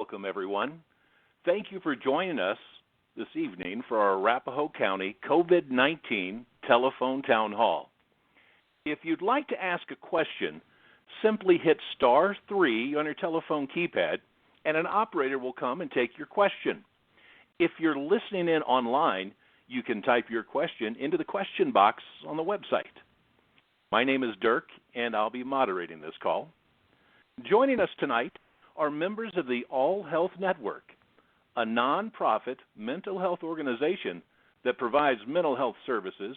Welcome, everyone. Thank you for joining us this evening for our Arapahoe County COVID-19 telephone town hall. If you'd like to ask a question, simply hit *3 on your telephone keypad, and an operator will come and take your question. If you're listening in online, you can type your question into the question box on the website. My name is Dirk, and I'll be moderating this call. Joining us tonight are members of the AllHealth Network, a nonprofit mental health organization that provides mental health services,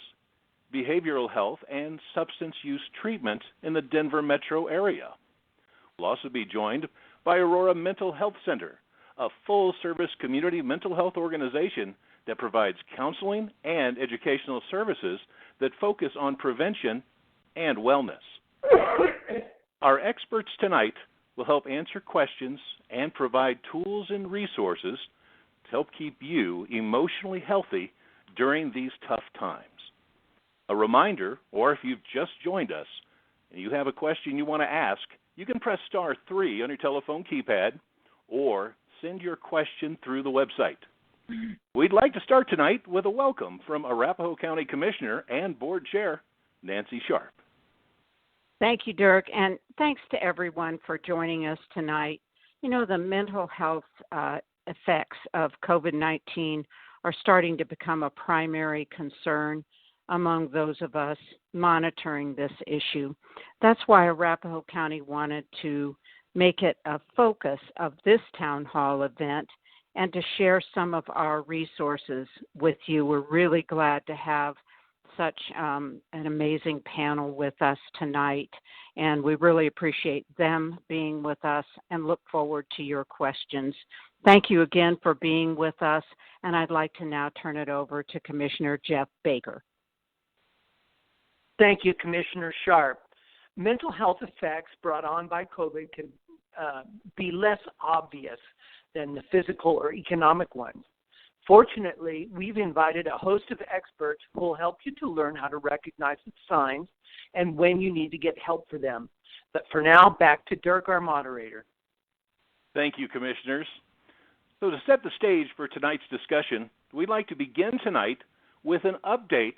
behavioral health, and substance use treatment in the Denver metro area. We'll also be joined by Aurora Mental Health Center, a full-service community mental health organization that provides counseling and educational services that focus on prevention and wellness. Our experts tonight will help answer questions and provide tools and resources to help keep you emotionally healthy during these tough times. A reminder, or if you've just joined us and you have a question you want to ask, you can press *3 on your telephone keypad or send your question through the website. We'd like to start tonight with a welcome from Arapahoe County Commissioner and Board Chair Nancy Sharp. Thank you, Dirk, and thanks to everyone for joining us tonight. You know, the mental health effects of COVID-19 are starting to become a primary concern among those of us monitoring this issue. That's why Arapahoe County wanted to make it a focus of this town hall event and to share some of our resources with you. We're really glad to have such an amazing panel with us tonight, and we really appreciate them being with us and look forward to your questions. Thank you again for being with us, and I'd like to now turn it over to Commissioner Jeff Baker. Thank you, Commissioner Sharp. Mental health effects brought on by COVID can be less obvious than the physical or economic ones. Fortunately, we've invited a host of experts who will help you to learn how to recognize the signs and when you need to get help for them. But for now, back to Dirk, our moderator. Thank you, Commissioners. So to set the stage for tonight's discussion, we'd like to begin tonight with an update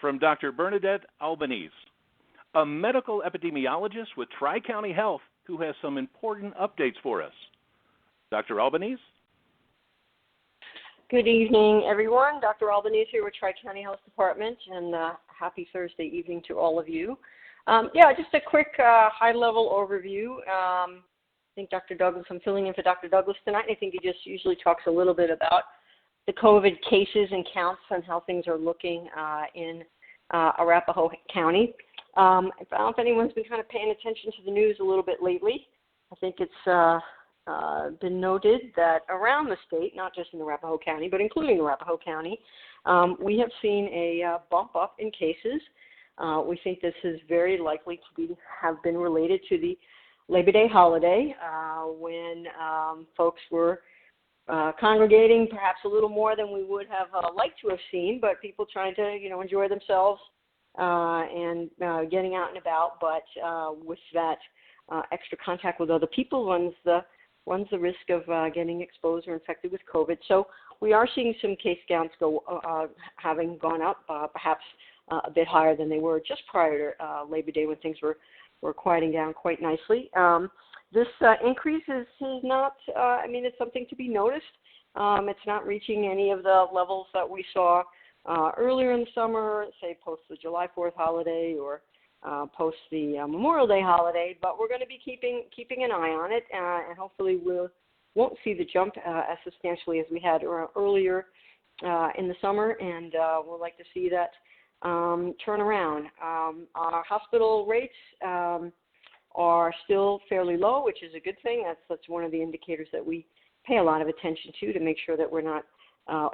from Dr. Bernadette Albanese, a medical epidemiologist with Tri-County Health who has some important updates for us. Dr. Albanese? Good evening, everyone. Dr. Albanese here with Tri-County Health Department, and happy Thursday evening to all of you. Just a quick high-level overview. I think Dr. Douglas, I'm filling in for Dr. Douglas tonight. I think he just usually talks a little bit about the COVID cases and counts and how things are looking in Arapahoe County. I don't know if anyone's been kind of paying attention to the news a little bit lately. I think it's been noted that around the state, not just in Arapahoe County, but including Arapahoe County, we have seen a bump up in cases. We think this is very likely to have been related to the Labor Day holiday when folks were congregating perhaps a little more than we would have liked to have seen, but people trying to, enjoy themselves and getting out and about. But with that extra contact with other people runs the risk of getting exposed or infected with COVID. So we are seeing some case counts having gone up, perhaps a bit higher than they were just prior to Labor Day when things were quieting down quite nicely. This increase is not, it's something to be noticed. It's not reaching any of the levels that we saw earlier in the summer, say post the July 4th holiday or post the Memorial Day holiday, but we're going to be keeping an eye on it, and hopefully we won't see the jump as substantially as we had earlier in the summer, and we'll like to see that turn around. Our hospital rates are still fairly low, which is a good thing. That's one of the indicators that we pay a lot of attention to make sure that we're not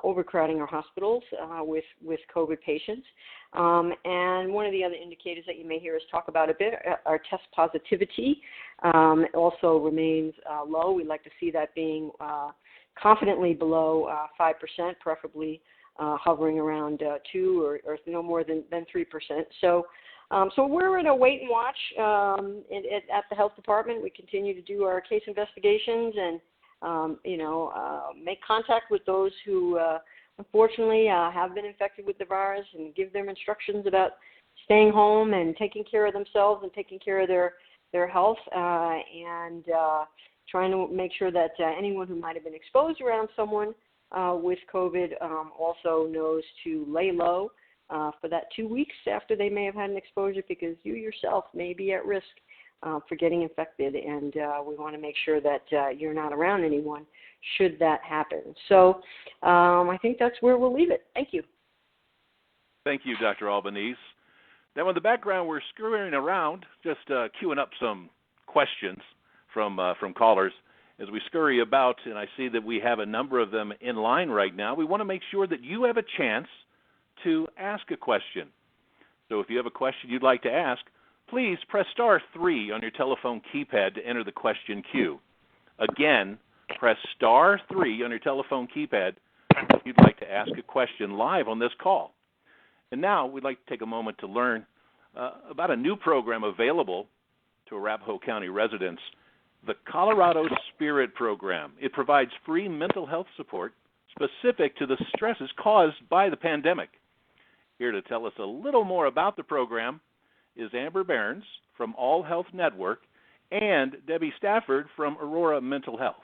overcrowding our hospitals with COVID patients. And one of the other indicators that you may hear us talk about a bit, our test positivity also remains low. We'd like to see that being confidently below 5%, preferably hovering around 2 or no more than 3%. So we're in a wait and watch at the health department. We continue to do our case investigations and make contact with those who unfortunately have been infected with the virus and give them instructions about staying home and taking care of themselves and taking care of their health and trying to make sure that anyone who might have been exposed around someone with COVID also knows to lay low for that 2 weeks after they may have had an exposure, because you yourself may be at risk for getting infected, and we want to make sure that you're not around anyone should that happen. So I think that's where we'll leave it. Thank you. Thank you, Dr. Albanese. Now, in the background, we're screwing around, just queuing up some questions from callers. As we scurry about, and I see that we have a number of them in line right now, we want to make sure that you have a chance to ask a question. So if you have a question you'd like to ask, please press star 3 on your telephone keypad to enter the question queue. Again, press star 3 on your telephone keypad if you'd like to ask a question live on this call. And now we'd like to take a moment to learn about a new program available to Arapahoe County residents, the Colorado Spirit Program. It provides free mental health support specific to the stresses caused by the pandemic. Here to tell us a little more about the program is Amber Behrens from AllHealth Network and Debbie Stafford from Aurora Mental Health.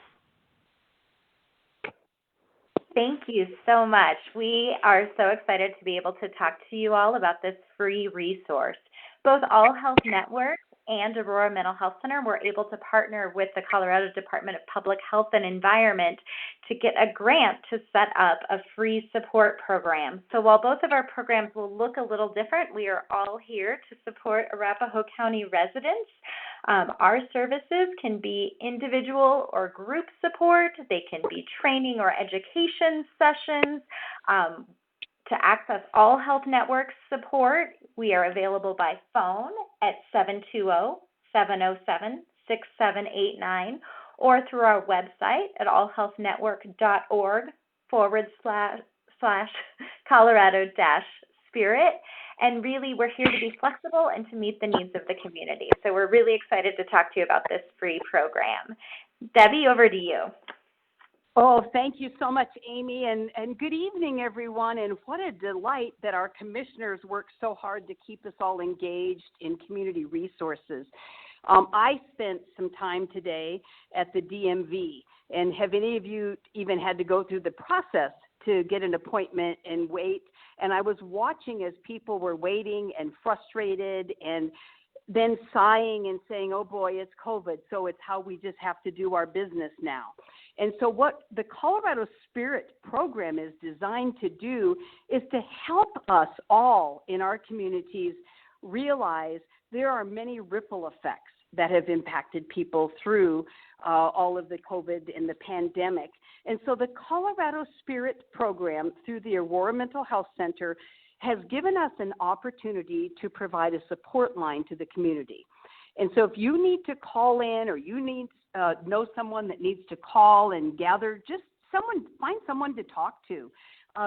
Thank you so much. We are so excited to be able to talk to you all about this free resource. Both AllHealth Network and Aurora Mental Health Center were able to partner with the Colorado Department of Public Health and Environment to get a grant to set up a free support program. So while both of our programs will look a little different, we are all here to support Arapahoe County residents. Our services can be individual or group support. They can be training or education sessions. To access AllHealth Network support, we are available by phone at 720-707-6789 or through our website at allhealthnetwork.org/Colorado-Spirit. And really, we're here to be flexible and to meet the needs of the community. So we're really excited to talk to you about this free program. Debbie, over to you. Oh, thank you so much, Amy, and good evening, everyone. And what a delight that our commissioners work so hard to keep us all engaged in community resources. I spent some time today at the DMV, and have any of you even had to go through the process to get an appointment and wait? And I was watching as people were waiting and frustrated and then sighing and saying, oh boy, it's COVID, so it's how we just have to do our business now. And so what the Colorado Spirit program is designed to do is to help us all in our communities realize there are many ripple effects that have impacted people through all of the COVID and the pandemic. And so the Colorado Spirit program through the Aurora Mental Health Center has given us an opportunity to provide a support line to the community. And so if you need to call in or you need know someone that needs to call and gather, just find someone to talk to.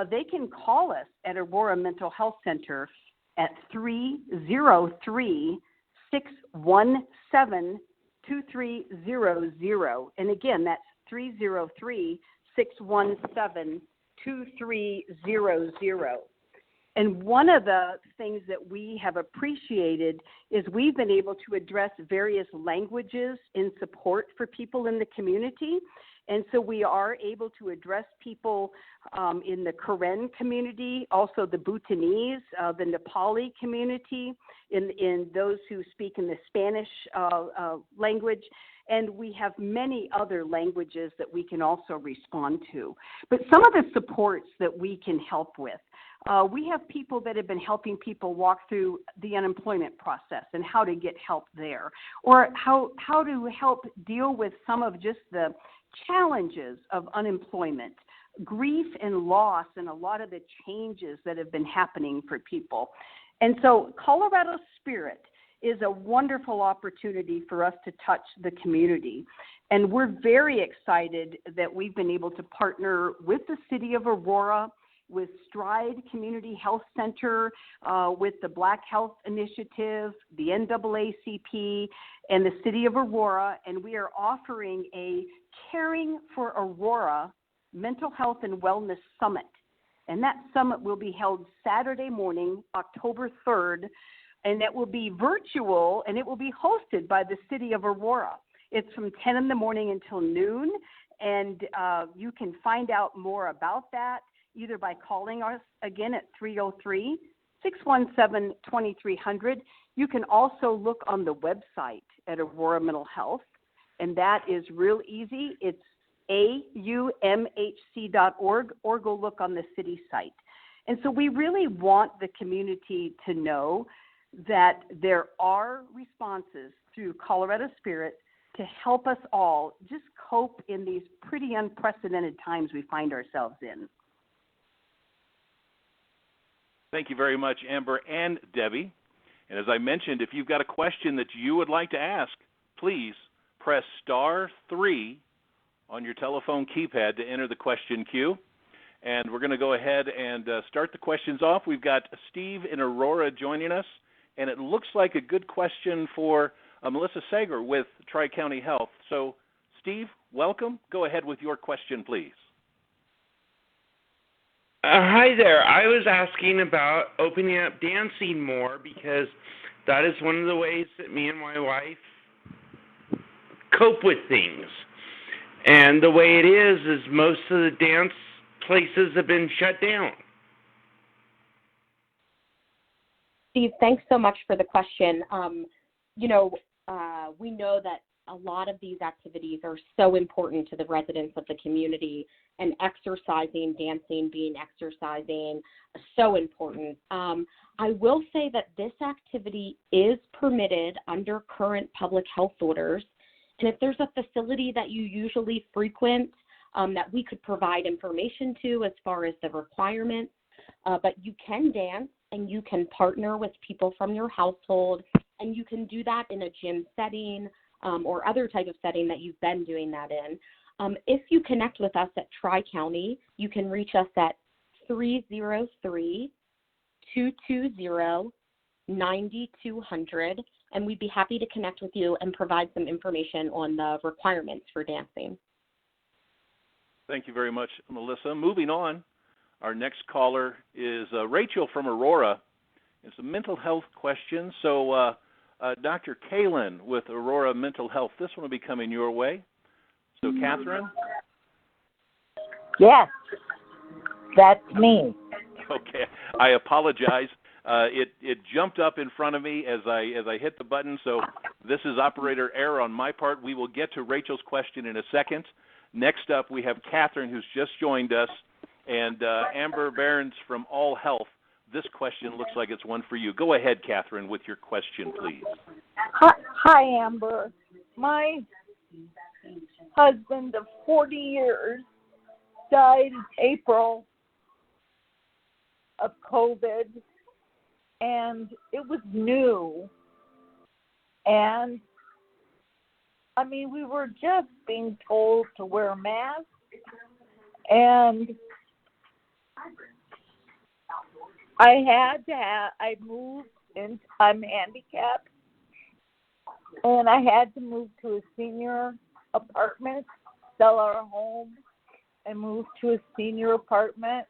They can call us at Aurora Mental Health Center at 303-617-2300. And again, that's 303-617-2300. And one of the things that we have appreciated is we've been able to address various languages in support for people in the community. And so we are able to address people in the Karen community, also the Bhutanese, the Nepali community, in those who speak in the Spanish language. And we have many other languages that we can also respond to. But some of the supports that we can help with, we have people that have been helping people walk through the unemployment process and how to get help there, or how to help deal with some of just the challenges of unemployment, grief and loss, and a lot of the changes that have been happening for people. And so Colorado Spirit is a wonderful opportunity for us to touch the community. And we're very excited that we've been able to partner with the City of Aurora, with Stride Community Health Center, with the Black Health Initiative, the NAACP, and the City of Aurora, and we are offering a Caring for Aurora Mental Health and Wellness Summit. And that summit will be held Saturday morning, October 3rd, and it will be virtual, and it will be hosted by the city of Aurora. It's from 10 in the morning until noon, and you can find out more about that either by calling us again at 303-617-2300. You can also look on the website at Aurora Mental Health, and that is real easy. It's aumhc.org, or go look on the city site. And so we really want the community to know that there are responses through Colorado Spirit to help us all just cope in these pretty unprecedented times we find ourselves in. Thank you very much, Amber and Debbie. And as I mentioned, if you've got a question that you would like to ask, please press *3 on your telephone keypad to enter the question queue. And we're going to go ahead and start the questions off. We've got Steve in Aurora joining us, and it looks like a good question for Melissa Sager with Tri-County Health. So, Steve, welcome. Go ahead with your question, please. Hi there. I was asking about opening up dancing more because that is one of the ways that me and my wife cope with things. And the way it is most of the dance places have been shut down. Steve, thanks so much for the question. We know that a lot of these activities are so important to the residents of the community, and exercising, dancing, being exercising, so important. I will say that this activity is permitted under current public health orders, and if there's a facility that you usually frequent that we could provide information to as far as the requirements, but you can dance and you can partner with people from your household, and you can do that in a gym setting or other type of setting that you've been doing that in. If you connect with us at Tri-County, you can reach us at 303-220-9200, and we'd be happy to connect with you and provide some information on the requirements for dancing. Thank you very much, Melissa. Moving on, our next caller is Rachel from Aurora. It's a mental health question. So, Dr. Kalin with Aurora Mental Health, this one will be coming your way. So, Catherine? Yes, that's me. Okay, I apologize. It jumped up in front of me as I hit the button, so this is operator error on my part. We will get to Rachel's question in a second. Next up, we have Catherine, who's just joined us, and Amber Behrens from AllHealth. This question looks like it's one for you. Go ahead, Catherine, with your question, please. Hi, Amber. My husband of 40 years died in April of COVID, and it was new. And, we were just being told to wear masks, and I moved, and I'm handicapped, and I had to move to a senior apartment, sell our home, and move to a senior apartment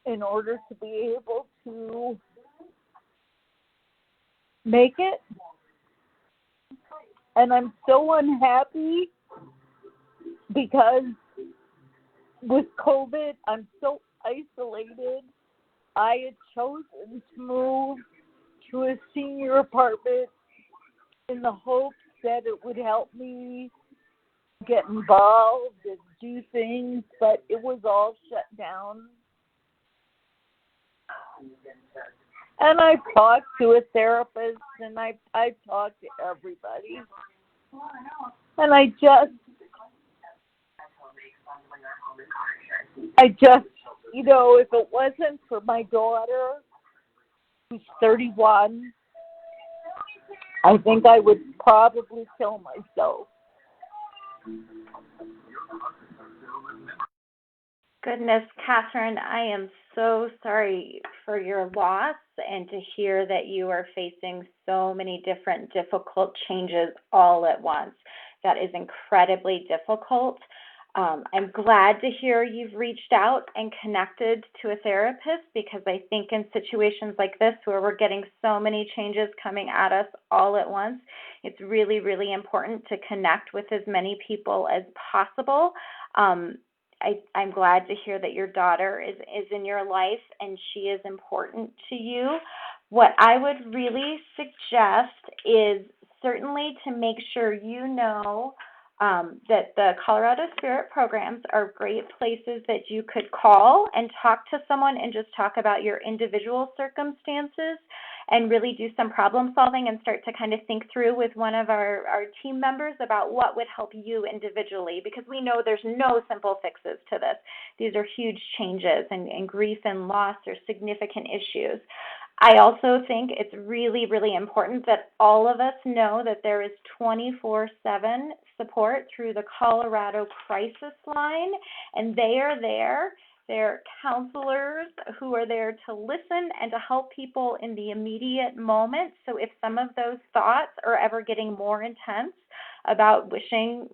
in order to be able to make it. And I'm so unhappy because with COVID, I'm so isolated. I had chosen to move to a senior apartment in the hopes that it would help me get involved and do things, but it was all shut down. And I've talked to a therapist, and I've talked to everybody. And I just, if it wasn't for my daughter, who's 31, I think I would probably kill myself. Goodness, Catherine, I am so sorry for your loss and to hear that you are facing so many different difficult changes all at once. that is incredibly difficult. I'm glad to hear you've reached out and connected to a therapist, because I think in situations like this where we're getting so many changes coming at us all at once, it's really, really important to connect with as many people as possible. I'm glad to hear that your daughter is in your life and she is important to you. What I would really suggest is certainly to make sure you know that the Colorado Spirit programs are great places that you could call and talk to someone and just talk about your individual circumstances and really do some problem solving and start to kind of think through with one of our team members about what would help you individually, because we know there's no simple fixes to this. These are huge changes, and grief and loss are significant issues. I also think it's really, really important that all of us know that there is 24/7 support through the Colorado Crisis Line, and they are there. They're counselors who are there to listen and to help people in the immediate moment. So if some of those thoughts are ever getting more intense about wishing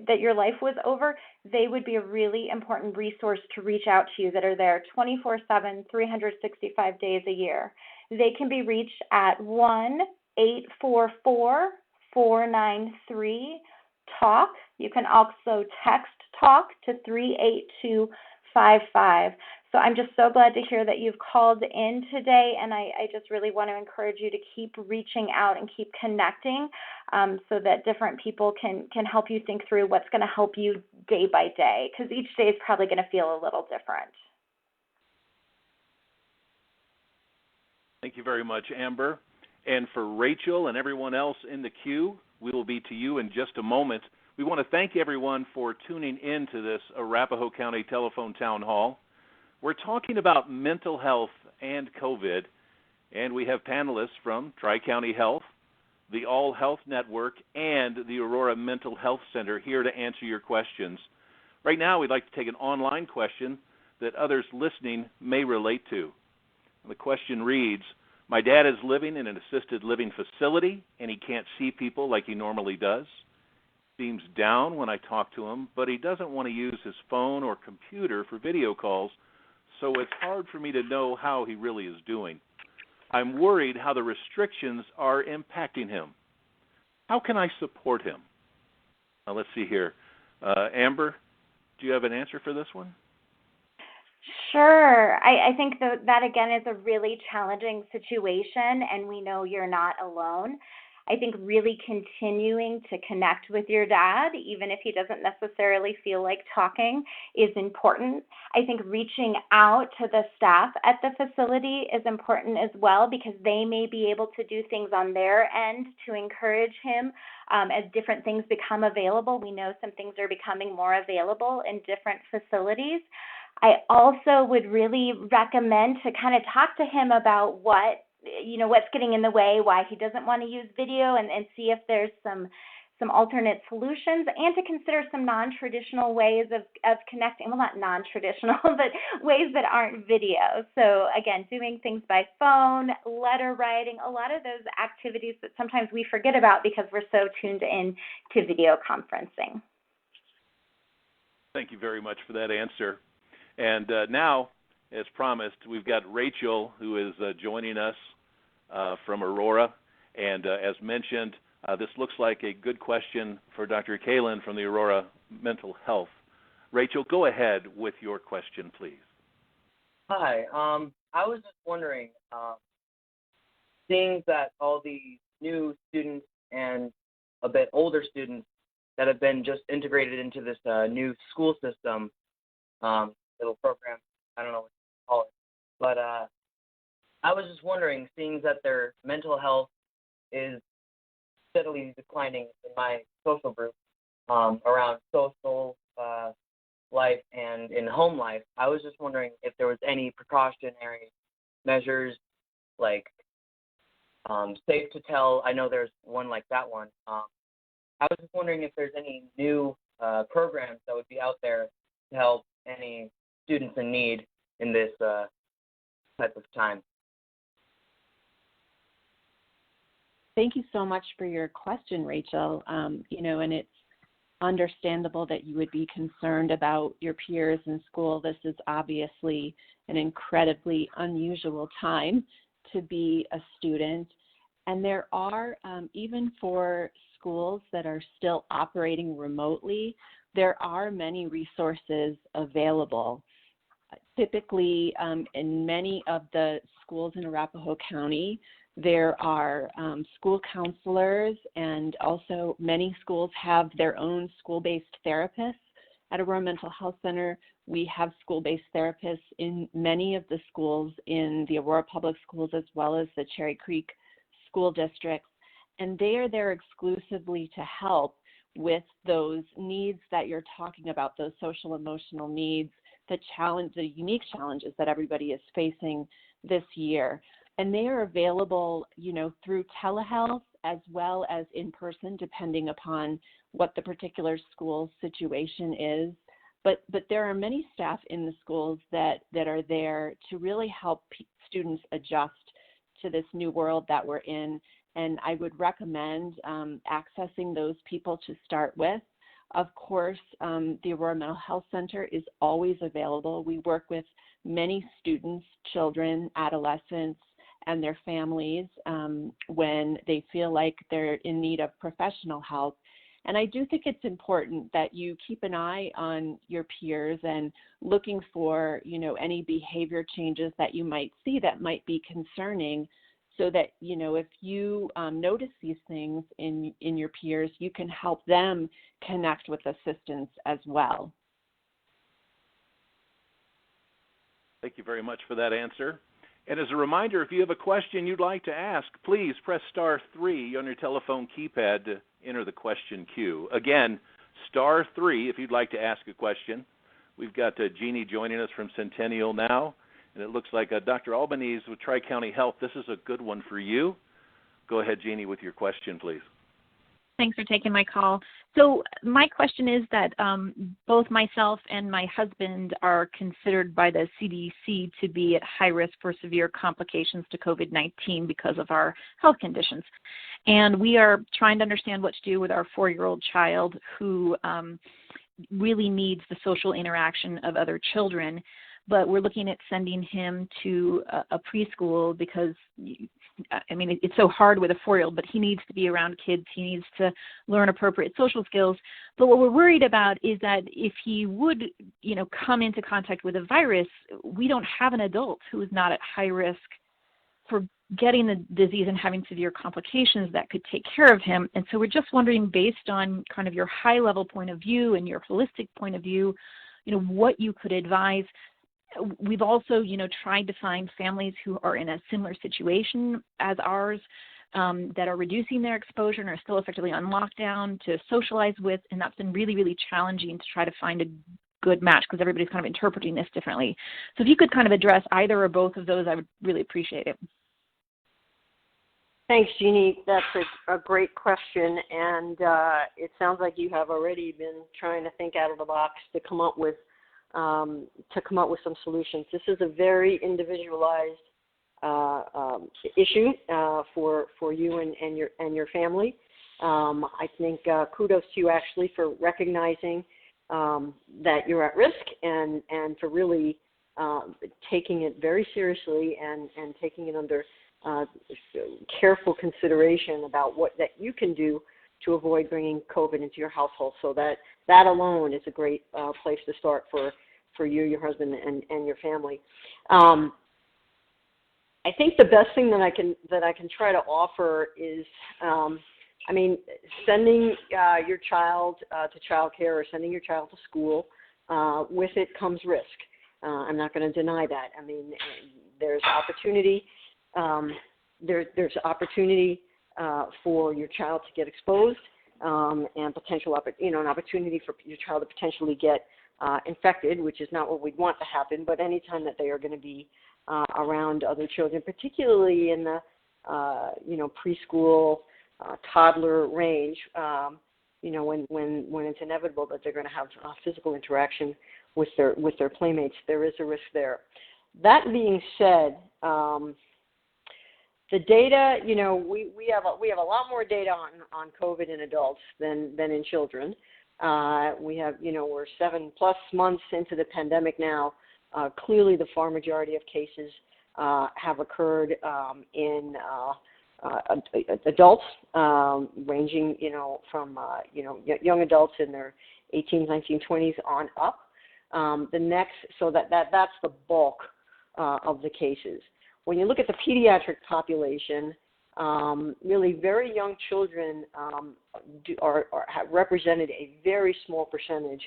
that your life was over, they would be a really important resource to reach out to you, that are there 24/7, 365 days a year. They can be reached at 1-844-493-TALK. You can also text TALK to 38255. So I'm just so glad to hear that you've called in today, and I just really want to encourage you to keep reaching out and keep connecting so that different people can help you think through what's going to help you day by day, because each day is probably going to feel a little different. Thank you very much, Amber. And for Rachel and everyone else in the queue, we will be to you in just a moment. We want to thank everyone for tuning in to this Arapahoe County Telephone Town Hall. We're talking about mental health and COVID, and we have panelists from Tri-County Health, the AllHealth Network, and the Aurora Mental Health Center here to answer your questions. Right now, we'd like to take an online question that others listening may relate to. The question reads, my dad is living in an assisted living facility, and he can't see people like he normally does. Seems down when I talk to him, but he doesn't want to use his phone or computer for video calls, so it's hard for me to know how he really is doing. I'm worried how the restrictions are impacting him. How can I support him? Now, let's see here. Amber, do you have an answer for this one? Sure. I think that, again, is a really challenging situation, and we know you're not alone. I think really continuing to connect with your dad, even if he doesn't necessarily feel like talking, is important. I think reaching out to the staff at the facility is important as well, because they may be able to do things on their end to encourage him as different things become available. We know some things are becoming more available in different facilities. I also would really recommend to kind of talk to him about what's getting in the way, why he doesn't want to use video, and see if there's some alternate solutions, and to consider some non-traditional ways of connecting. Well, not non-traditional, but ways that aren't video. So again, doing things by phone, letter writing, a lot of those activities that sometimes we forget about because we're so tuned in to video conferencing. Thank you very much for that answer. And now, as promised, we've got Rachel, who is joining us from Aurora. And as mentioned, this looks like a good question for Dr. Kalin from the Aurora Mental Health. Rachel, go ahead with your question, please. Hi. I was just wondering, seeing that all the new students and a bit older students that have been just integrated into this new school system, little program, I don't know what to call it, but I was just wondering, seeing that their mental health is steadily declining in my social group, around social life and in home life, I was just wondering if there was any precautionary measures, like safe to tell. I know there's one like that one. I was just wondering if there's any new programs that would be out there to help any students in need in this type of time. thank you so much for your question, Rachel. And it's understandable that you would be concerned about your peers in school. This is obviously an incredibly unusual time to be a student. And there are, even for schools that are still operating remotely, there are many resources available. Typically, in many of the schools in Arapahoe County, there are school counselors, and also many schools have their own school-based therapists. At Aurora Mental Health Center, we have school-based therapists in many of the schools in the Aurora Public Schools as well as the Cherry Creek school districts, and they are there exclusively to help with those needs that you're talking about, those social emotional needs, the unique challenges that everybody is facing this year. And they are available, through telehealth as well as in person, depending upon what the particular school situation is. But there are many staff in the schools that are there to really help students adjust to this new world that we're in. And I would recommend accessing those people to start with. Of course, the Aurora Mental Health Center is always available. We work with many students, children, adolescents, and their families when they feel like they're in need of professional help. And I do think it's important that you keep an eye on your peers and looking for, any behavior changes that you might see that might be concerning, so that, if you notice these things in your peers, you can help them connect with assistance as well. Thank you very much for that answer. And as a reminder, if you have a question you'd like to ask, please press *3 on your telephone keypad to enter the question queue. Again, *3 if you'd like to ask a question. We've got Jeannie joining us from Centennial now, and it looks like Dr. Albanese with Tri-County Health. This is a good one for you. Go ahead, Jeannie, with your question, please. Thanks for taking my call. So my question is that both myself and my husband are considered by the CDC to be at high risk for severe complications to COVID-19 because of our health conditions. And we are trying to understand what to do with our 4-year-old child who really needs the social interaction of other children. But we're looking at sending him to a preschool because, it's so hard with a 4-year-old, but he needs to be around kids. He needs to learn appropriate social skills. But what we're worried about is that if he would, come into contact with a virus, we don't have an adult who is not at high risk for getting the disease and having severe complications that could take care of him. And so we're just wondering, based on kind of your high-level point of view and your holistic point of view, what you could advise. We've also, tried to find families who are in a similar situation as ours that are reducing their exposure and are still effectively on lockdown to socialize with, and that's been really, really challenging to try to find a good match because everybody's kind of interpreting this differently. So if you could kind of address either or both of those, I would really appreciate it. Thanks, Jeannie. That's a great question, and it sounds like you have already been trying to think out of the box to come up with some solutions. This is a very individualized issue for you and your family. I think kudos to you actually for recognizing that you're at risk and for really taking it very seriously and taking it under careful consideration about what that you can do to avoid bringing COVID into your household. So that alone is a great place to start for you, your husband, and your family. I think the best thing that I can try to offer is, sending your child to childcare or sending your child to school. With it comes risk. I'm not going to deny that. There's opportunity. There's opportunity for your child to get exposed, and potential, an opportunity for your child to potentially get infected, which is not what we'd want to happen. But anytime that they are going to be around other children, particularly in the preschool, toddler range, when it's inevitable that they're going to have physical interaction with their playmates, there is a risk there. That being said, The data, we have a lot more data on COVID in adults than in children. We have, we're 7+ months into the pandemic now. Clearly, the far majority of cases have occurred in adults, ranging, from young adults in their 18s, 19, 20s on up. That's the bulk of the cases. When you look at the pediatric population, really very young children have represented a very small percentage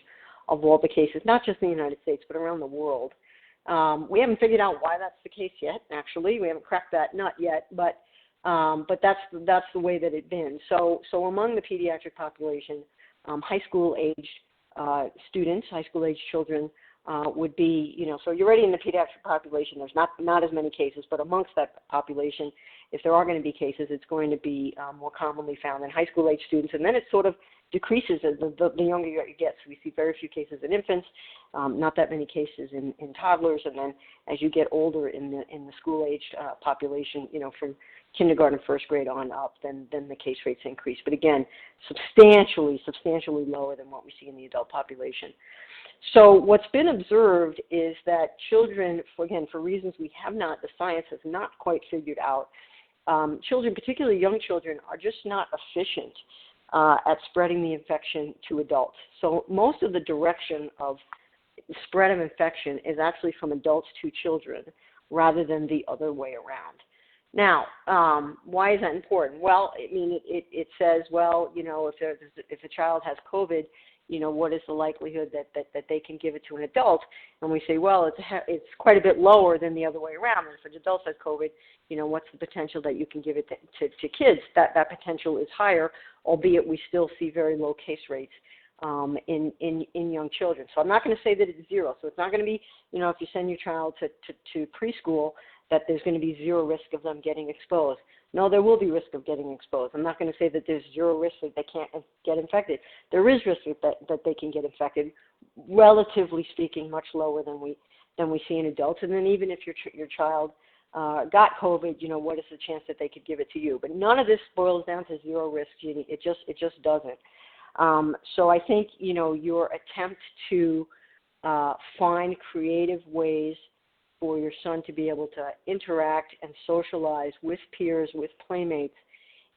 of all the cases, not just in the United States, but around the world. We haven't figured out why that's the case yet, actually. We haven't cracked that nut yet, but that's the way that it's been. So among the pediatric population, high school-aged students, high school-aged children, would be, so you're already in the pediatric population. There's not as many cases, but amongst that population, if there are going to be cases, it's going to be more commonly found in high school-age students, and then it sort of decreases as the younger you get. So we see very few cases in infants, not that many cases in toddlers, and then as you get older in the school-aged population, from kindergarten, first grade on up, then the case rates increase. But again, substantially lower than what we see in the adult population. So what's been observed is that children, for reasons the science has not quite figured out, children, particularly young children, are just not efficient at spreading the infection to adults. So most of the direction of spread of infection is actually from adults to children rather than the other way around. Now, why is that important? Well, it says, if a child has COVID, what is the likelihood that they can give it to an adult? And we say, well, it's quite a bit lower than the other way around. And if an adult has COVID, what's the potential that you can give it to kids? That potential is higher, albeit we still see very low case rates in young children. So I'm not going to say that it's zero. So it's not going to be, if you send your child to preschool, that there's going to be zero risk of them getting exposed. No, there will be risk of getting exposed. I'm not going to say that there's zero risk that they can't get infected. There is risk that they can get infected, relatively speaking, much lower than we see in adults. And then even if your child got COVID, what is the chance that they could give it to you? But none of this boils down to zero risk, Jeannie. It just doesn't. So I think your attempt to find creative ways for your son to be able to interact and socialize with peers, with playmates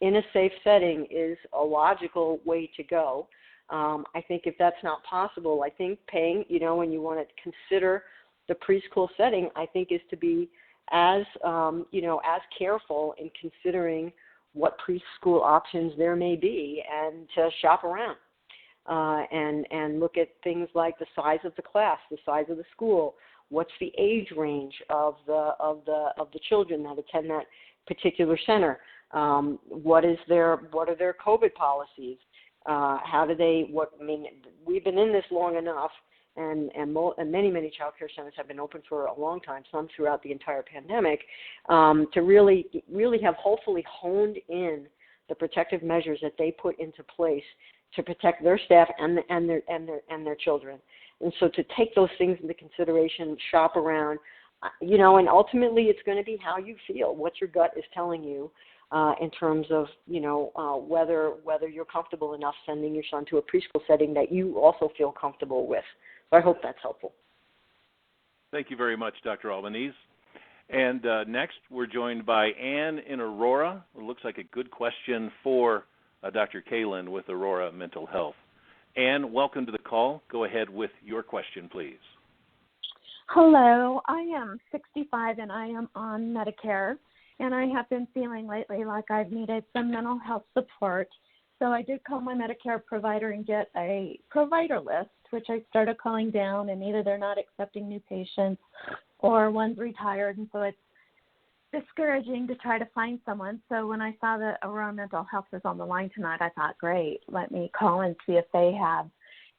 in a safe setting is a logical way to go. I think if that's not possible, I think paying, when you want to consider the preschool setting, I think is to be as careful in considering what preschool options there may be and to shop around and look at things like the size of the class, the size of the school. What's the age range of the children that attend that particular center? What are their COVID policies? We've been in this long enough, and many child care centers have been open for a long time, some throughout the entire pandemic, to really have hopefully honed in the protective measures that they put into place to protect their staff and their children. And so to take those things into consideration, shop around, and ultimately it's going to be how you feel, what your gut is telling you in terms of, whether you're comfortable enough sending your son to a preschool setting that you also feel comfortable with. So I hope that's helpful. Thank you very much, Dr. Albanese. And next, we're joined by Ann in Aurora. It looks like a good question for Dr. Kalin with Aurora Mental Health. Ann, welcome to the call. Go ahead with your question, please. Hello. I am 65 and I am on Medicare, and I have been feeling lately like I've needed some mental health support. So I did call my Medicare provider and get a provider list, which I started calling down, and either they're not accepting new patients or one's retired, and so it's discouraging to try to find someone. So when I saw that Aurora Mental Health was on the line tonight, I thought, great, let me call and see if they have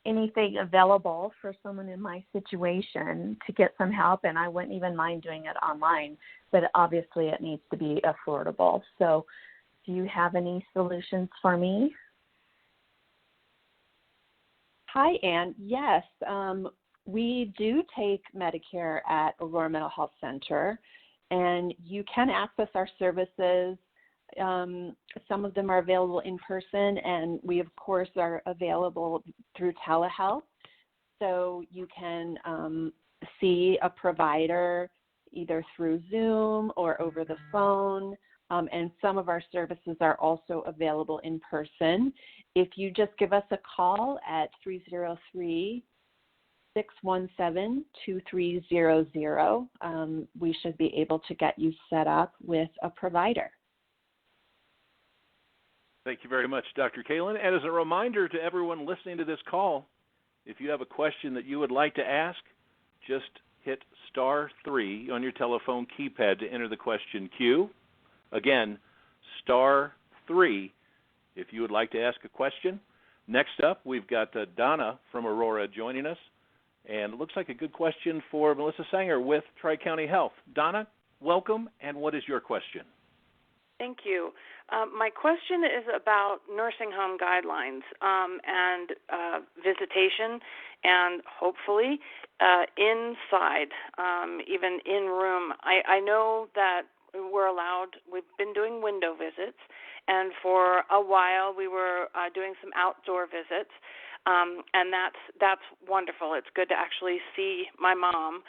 anything available for someone in my situation to get some help. And I wouldn't even mind doing it online, but obviously it needs to be affordable. So do you have any solutions for me? Hi, Ann. Yes, we do take Medicare at Aurora Mental Health Center. and you can access our services. Some of them are available in person, and we, of course, are available through telehealth. So you can see a provider either through Zoom or over the phone, and some of our services are also available in person. If you just give us a call at 303-617-2300, we should be able to get you set up with a provider. Thank you very much, Dr. Kalin. And as a reminder to everyone listening to this call, if you have a question that you would like to ask, just hit *3 on your telephone keypad to enter the question queue. Again, *3 if you would like to ask a question. Next up, we've got Donna from Aurora joining us. And it looks like a good question for Melissa Sanger with Tri-County Health. Donna, welcome, and what is your question? Thank you. My question is about nursing home guidelines and visitation, and hopefully inside, even in room. I know that we've been doing window visits, and for a while we were doing some outdoor visits, and that's wonderful. It's good to actually see my mom,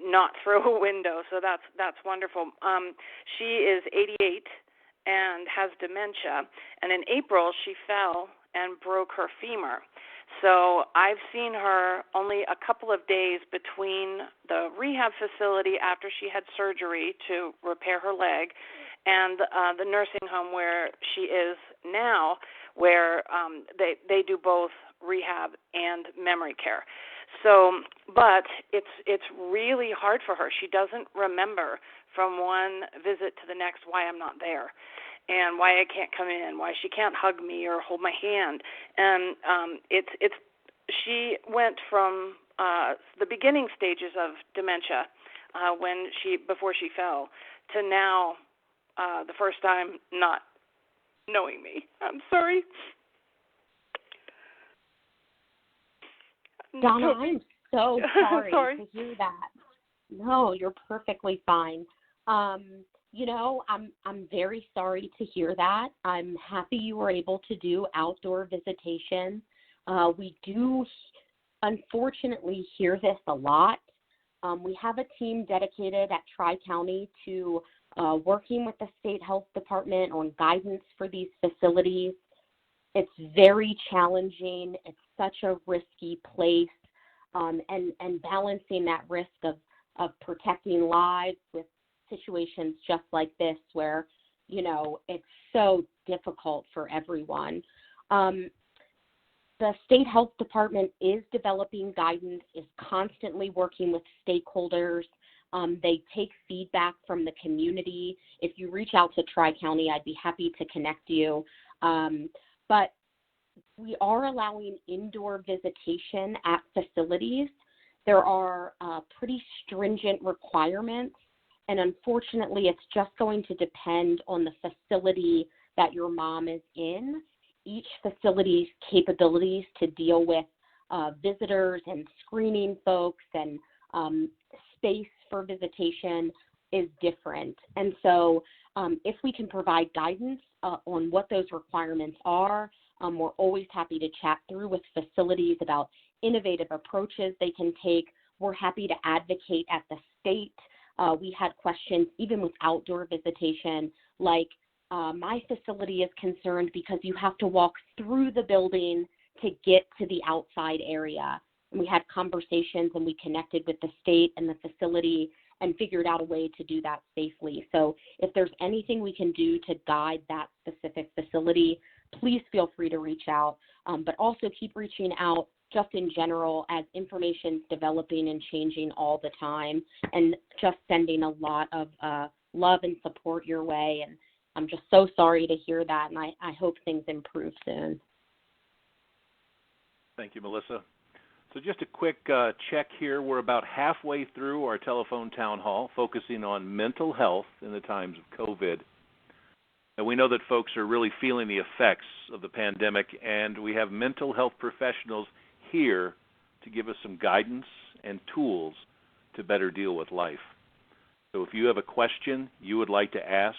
not through a window, so that's wonderful. She is 88 and has dementia, and in April she fell and broke her femur. So I've seen her only a couple of days between the rehab facility after she had surgery to repair her leg and the nursing home where she is now, where they do both rehab and memory care. So, but it's really hard for her. She doesn't remember from one visit to the next why I'm not there, and why I can't come in, why she can't hug me or hold my hand. And she went from the beginning stages of dementia before she fell to now the first time not knowing me. I'm sorry. Donna, I'm so sorry to hear that. No, you're perfectly fine. I'm very sorry to hear that. I'm happy you were able to do outdoor visitation. We do, unfortunately, hear this a lot. We have a team dedicated at Tri-County to working with the State Health Department on guidance for these facilities. It's very challenging. It's such a risky place, and balancing that risk of protecting lives with situations just like this where, it's so difficult for everyone. The State Health Department is developing guidance, is constantly working with stakeholders. They take feedback from the community. If you reach out to Tri-County, I'd be happy to connect you. But we are allowing indoor visitation at facilities. There are pretty stringent requirements, and unfortunately, it's just going to depend on the facility that your mom is in. Each facility's capabilities to deal with visitors and screening folks and space for visitation is different. And so if we can provide guidance on what those requirements are, we're always happy to chat through with facilities about innovative approaches they can take. We're happy to advocate at the state. We had questions even with outdoor visitation, like my facility is concerned because you have to walk through the building to get to the outside area. And we had conversations and we connected with the state and the facility and figured out a way to do that safely. So if there's anything we can do to guide that specific facility, please feel free to reach out, but also keep reaching out just in general as information's developing and changing all the time, and just sending a lot of love and support your way. And I'm just so sorry to hear that, and I hope things improve soon. Thank you, Melissa. So just a quick check here. We're about halfway through our telephone town hall, focusing on mental health in the times of COVID. And we know that folks are really feeling the effects of the pandemic, and we have mental health professionals here to give us some guidance and tools to better deal with life. So if you have a question you would like to ask,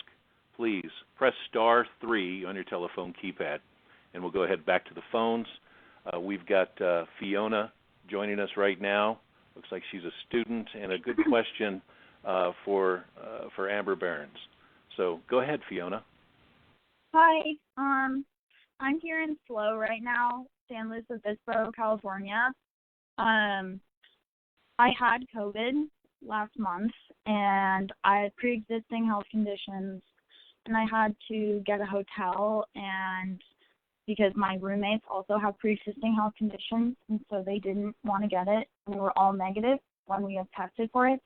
please press *3 on your telephone keypad. And we'll go ahead back to the phones. We've got Fiona joining us right now. Looks like she's a student, and a good question for Amber Behrens. So go ahead, Fiona. Hi. I'm here in SLO right now, San Luis Obispo, California. I had COVID last month, and I had pre-existing health conditions, and I had to get a hotel, and because my roommates also have pre-existing health conditions, and so they didn't want to get it, and we were all negative when we had tested for it.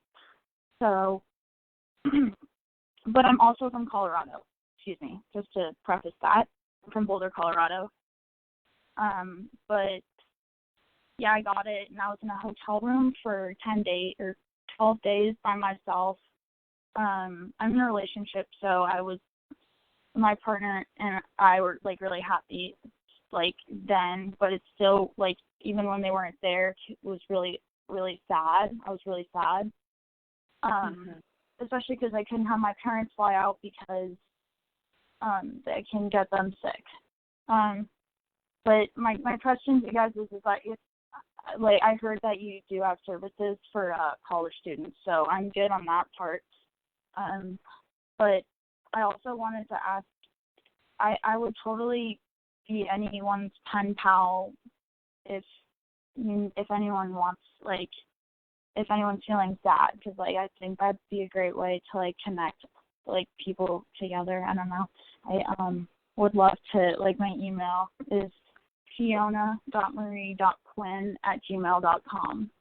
So, but I'm also from Colorado, just to preface that. I'm from Boulder, Colorado. But yeah, I got it, and I was in a hotel room for 10 days or 12 days by myself. I'm in a relationship, so my partner and I were like really happy like then, but it's still like even when they weren't there, it was really, really sad. I was really sad. Especially because I couldn't have my parents fly out because they can get them sick. But my question to you guys is like, like I heard that you do have services for college students, so I'm good on that part. But I also wanted to ask, I would totally be anyone's pen pal if anyone wants, like, if anyone's feeling sad, because like I think that'd be a great way to like connect like people together. I don't know. I would love to, like, my email is fiona.marie.quinn@gmail.com.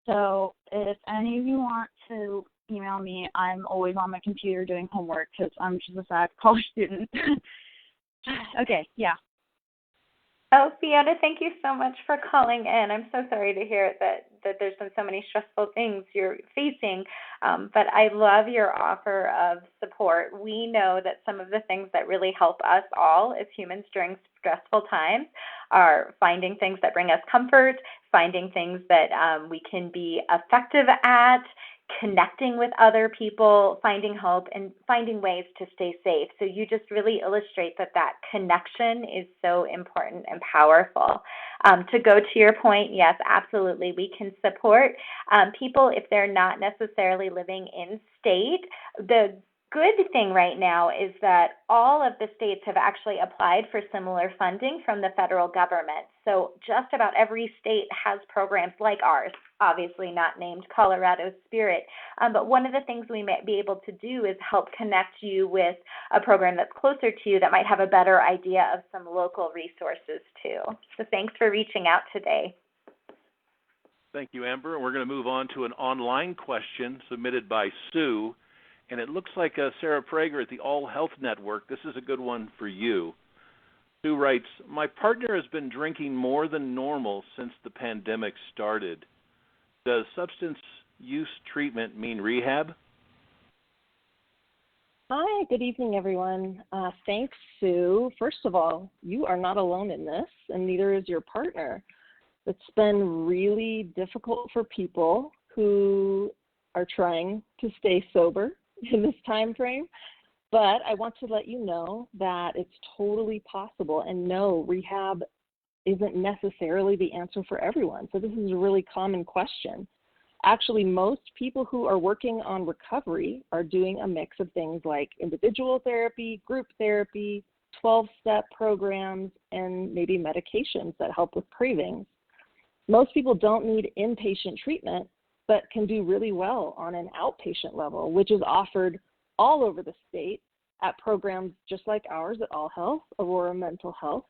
So if any of you want to email me, I'm always on my computer doing homework because I'm just a sad college student. Okay, yeah. Oh, Fiona, thank you so much for calling in. I'm so sorry to hear that there's been so many stressful things you're facing, but I love your offer of support. We know that some of the things that really help us all as humans during stressful times are finding things that bring us comfort, finding things that we can be effective at, connecting with other people, finding hope, and finding ways to stay safe. So you just really illustrate that connection is so important and powerful. To go to your point, yes, absolutely. We can support people if they're not necessarily living in state. The good thing right now is that all of the states have actually applied for similar funding from the federal government. So just about every state has programs like ours, obviously not named Colorado Spirit. But one of the things we might be able to do is help connect you with a program that's closer to you that might have a better idea of some local resources too. So thanks for reaching out today. Thank you, Amber. We're going to move on to an online question submitted by Sue. And it looks like Sarah Prager at the AllHealth Network. This is a good one for you. Sue writes, my partner has been drinking more than normal since the pandemic started. Does substance use treatment mean rehab? Hi, good evening, everyone. Thanks, Sue. First of all, you are not alone in this, and neither is your partner. It's been really difficult for people who are trying to stay sober in this time frame, but I want to let you know that it's totally possible, and no, rehab isn't necessarily the answer for everyone. So this is a really common question. Actually, most people who are working on recovery are doing a mix of things like individual therapy, group therapy, 12-step programs, and maybe medications that help with cravings. Most people don't need inpatient treatment, but can do really well on an outpatient level, which is offered all over the state at programs just like ours at AllHealth, Aurora Mental Health,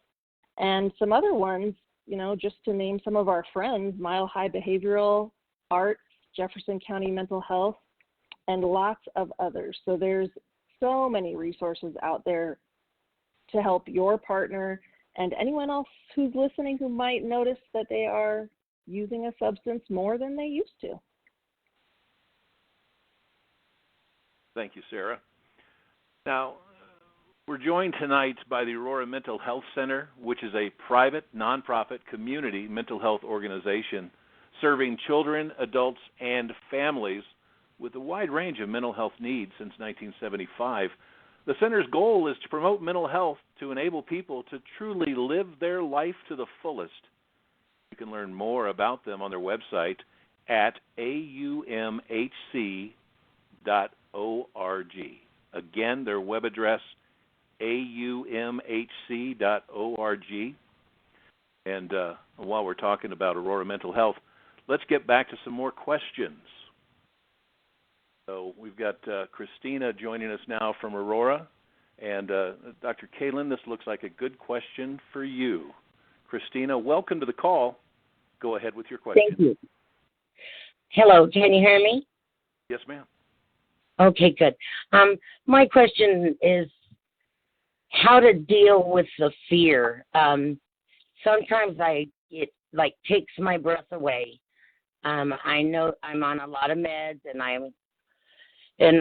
and some other ones, you know, just to name some of our friends, Mile High Behavioral, Arts, Jefferson County Mental Health, and lots of others. So there's so many resources out there to help your partner and anyone else who's listening who might notice that they are using a substance more than they used to. Thank you, Sarah. Now, we're joined tonight by the Aurora Mental Health Center, which is a private, nonprofit community mental health organization serving children, adults, and families With a wide range of mental health needs since 1975, the center's goal is to promote mental health to enable people to truly live their life to the fullest. You can learn more about them on their website at aumhc.org. Again, their web address, aumhc.org. And while we're talking about Aurora Mental Health, let's get back to some more questions. So we've got Christina joining us now from Aurora. And Dr. Kalin, this looks like a good question for you. Christina, welcome to the call. Go ahead with your question. Thank you. Hello, can you hear me? Yes, ma'am. Okay, good. My question is how to deal with the fear. Sometimes it like takes my breath away. I know I'm on a lot of meds, and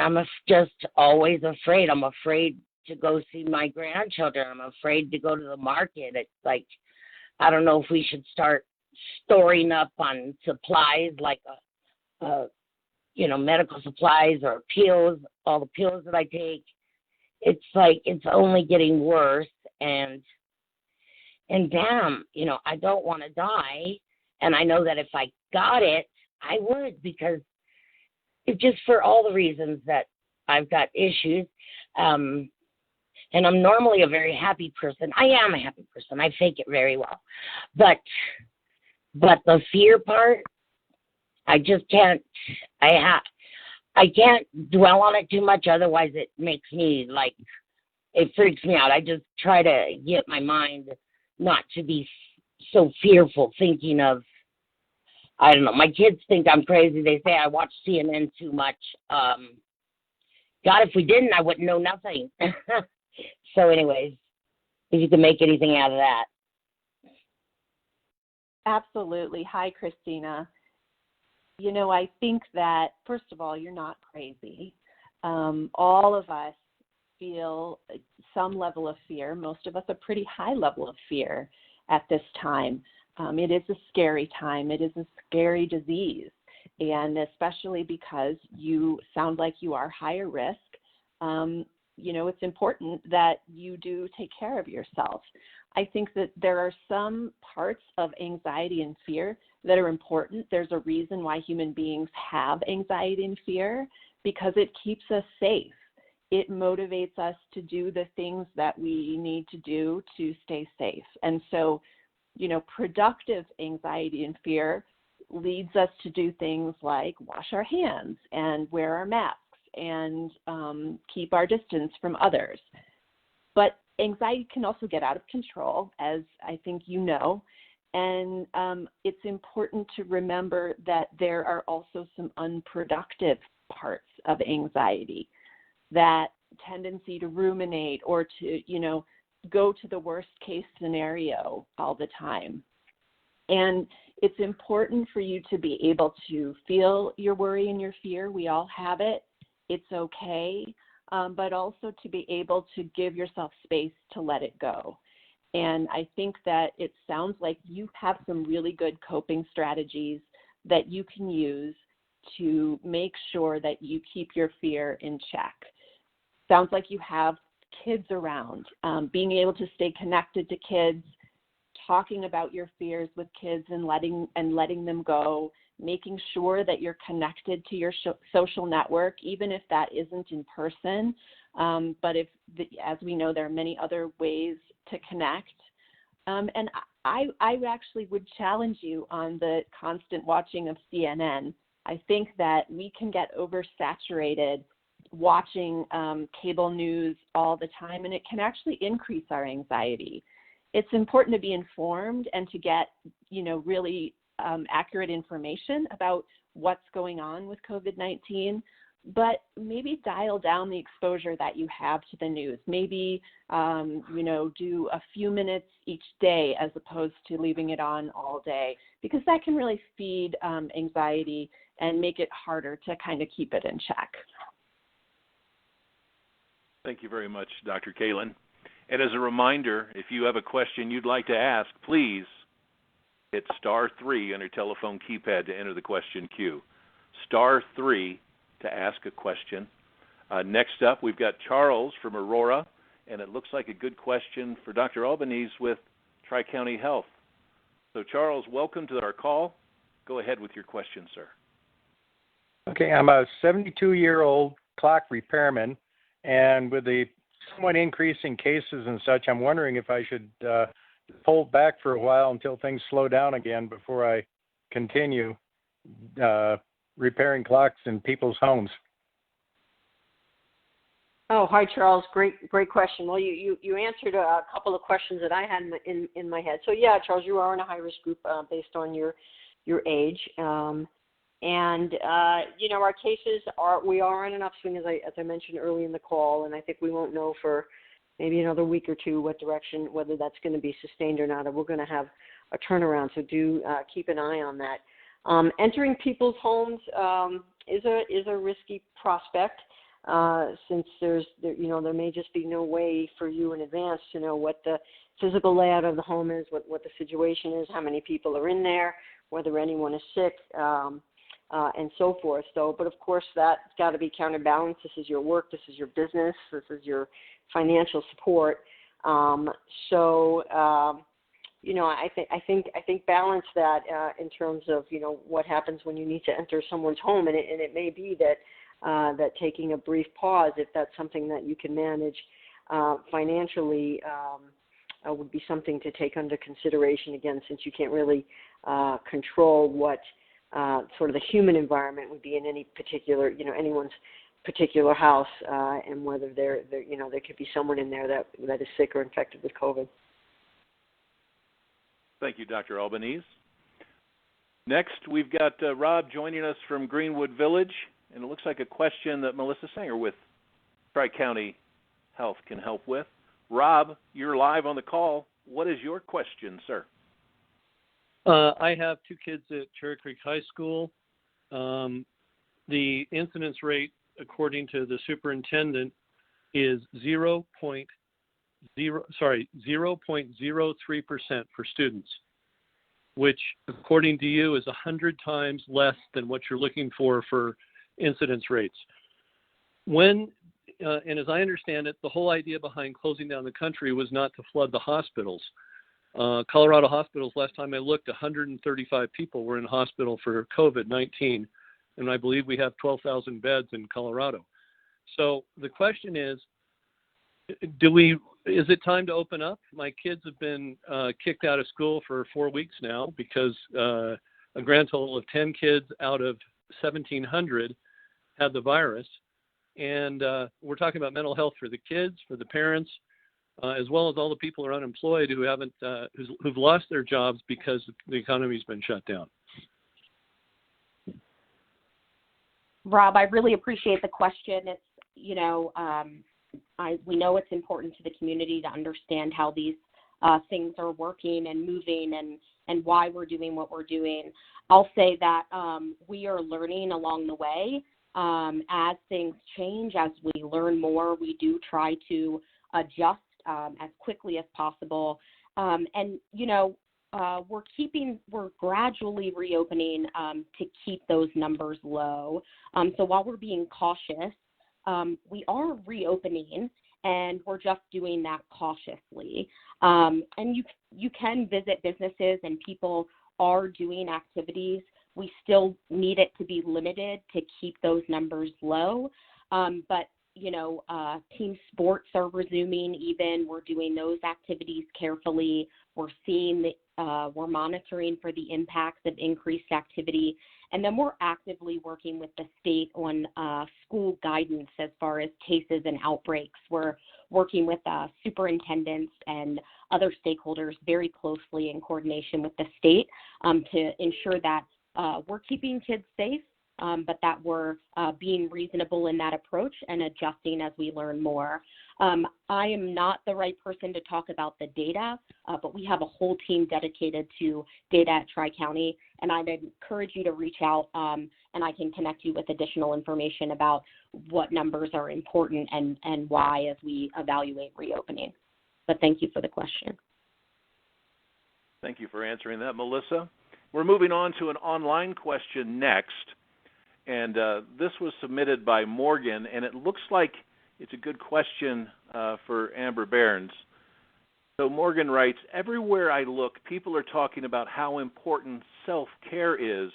I'm just always afraid. I'm afraid to go see my grandchildren. I'm afraid to go to the market. It's like, I don't know if we should start storing up on supplies like medical supplies or pills, all the pills that I take. It's like it's only getting worse, and damn, I don't want to die. And I know that if I got it, I would, because it's just for all the reasons that I've got issues. And I'm normally a very happy person. I am a happy person. I fake it very well. But the fear part, I just can't. I can't dwell on it too much. Otherwise, it makes me it freaks me out. I just try to get my mind not to be so fearful, thinking of, I don't know. My kids think I'm crazy. They say I watch CNN too much. God, if we didn't, I wouldn't know nothing. So anyways, if you can make anything out of that. Absolutely. Hi, Christina. I think that, first of all, you're not crazy. All of us feel some level of fear. Most of us a pretty high level of fear at this time. It is a scary time. It is a scary disease. And especially because you sound like you are higher risk, it's important that you do take care of yourself. I think that there are some parts of anxiety and fear that are important. There's a reason why human beings have anxiety and fear, because it keeps us safe. It motivates us to do the things that we need to do to stay safe. And so, productive anxiety and fear leads us to do things like wash our hands and wear our masks and keep our distance from others. But anxiety can also get out of control, as I think you know, and it's important to remember that there are also some unproductive parts of anxiety, that tendency to ruminate or to, go to the worst case scenario all the time. And it's important for you to be able to feel your worry and your fear. We all have it. It's okay. But also to be able to give yourself space to let it go. And I think that it sounds like you have some really good coping strategies that you can use to make sure that you keep your fear in check. Sounds like you have kids around, being able to stay connected to kids, talking about your fears with kids and letting them go, making sure that you're connected to your social network, even if that isn't in person. But as we know, there are many other ways to connect. And I actually would challenge you on the constant watching of CNN. I think that we can get oversaturated watching cable news all the time, and it can actually increase our anxiety. It's important to be informed and to get, really accurate information about what's going on with COVID-19, but maybe dial down the exposure that you have to the news. Maybe, do a few minutes each day as opposed to leaving it on all day, because that can really feed anxiety and make it harder to kind of keep it in check. Thank you very much, Dr. Kalin. And as a reminder, if you have a question you'd like to ask, please hit *3 on your telephone keypad to enter the question queue. *3 to ask a question. Next up, we've got Charles from Aurora, and it looks like a good question for Dr. Albanese with Tri-County Health. So, Charles, welcome to our call. Go ahead with your question, sir. Okay, I'm a 72-year-old clock repairman, and with the somewhat increasing cases and such, I'm wondering if I should hold back for a while until things slow down again before I continue repairing clocks in people's homes. Oh, hi, Charles. Great question. Well, you answered a couple of questions that I had in my head. So, yeah, Charles, you are in a high-risk group based on your age. And our cases we are on an upswing, as I mentioned early in the call, and I think we won't know for maybe another week or two what direction, whether that's going to be sustained or not, or we're going to have a turnaround. So do keep an eye on that. Entering people's homes is a risky prospect. Since there may just be no way for you in advance to know what the physical layout of the home is, what the situation is, how many people are in there, whether anyone is sick, and so forth. So, but of course that's got to be counterbalanced. This is your work, this is your business, this is your financial support. I think balance that in terms of what happens when you need to enter someone's home, and it may be that taking a brief pause, if that's something that you can manage financially, would be something to take under consideration, again, since you can't really control what sort of the human environment would be in any particular, anyone's particular house, and whether there could be someone in there that is sick or infected with COVID. Thank you, Dr. Albanese. Next, we've got Rob joining us from Greenwood Village, and it looks like a question that Melissa Sanger with Tri-County Health can help with. Rob, you're live on the call. What is your question, sir? I have two kids at Cherry Creek High School. The incidence rate, according to the superintendent, is 0.03% for students, which, according to you, is 100 times less than what you're looking for incidence rates. And as I understand it, the whole idea behind closing down the country was not to flood the hospitals. Colorado hospitals, last time I looked, 135 people were in hospital for COVID-19, and I believe we have 12,000 beds in Colorado. So the question is it time to open up? My kids have been kicked out of school for 4 weeks now because a grand total of 10 kids out of 1,700 had the virus. And we're talking about mental health for the kids, for the parents, as well as all the people who are unemployed who've lost their jobs because the economy's been shut down. Rob, I really appreciate the question. It's, we know it's important to the community to understand how these things are working and moving and why we're doing what we're doing. I'll say that we are learning along the way. As things change, as we learn more, we do try to adjust as quickly as possible. We're gradually reopening to keep those numbers low. So while we're being cautious, we are reopening, and we're just doing that cautiously. And you can visit businesses, and people are doing activities. We still need it to be limited to keep those numbers low. But team sports are resuming even. We're doing those activities carefully. We're seeing we're monitoring for the impacts of increased activity. And then we're actively working with the state on school guidance as far as cases and outbreaks. We're working with superintendents and other stakeholders very closely in coordination with the state to ensure that we're keeping kids safe, but that we're being reasonable in that approach and adjusting as we learn more. I am not the right person to talk about the data, but we have a whole team dedicated to data at Tri-County, and I'd encourage you to reach out, and I can connect you with additional information about what numbers are important and why as we evaluate reopening. But thank you for the question. Thank you for answering that, Melissa. We're moving on to an online question next. And this was submitted by Morgan, and it looks like it's a good question for Amber Behrens. So Morgan writes, everywhere I look, people are talking about how important self-care is,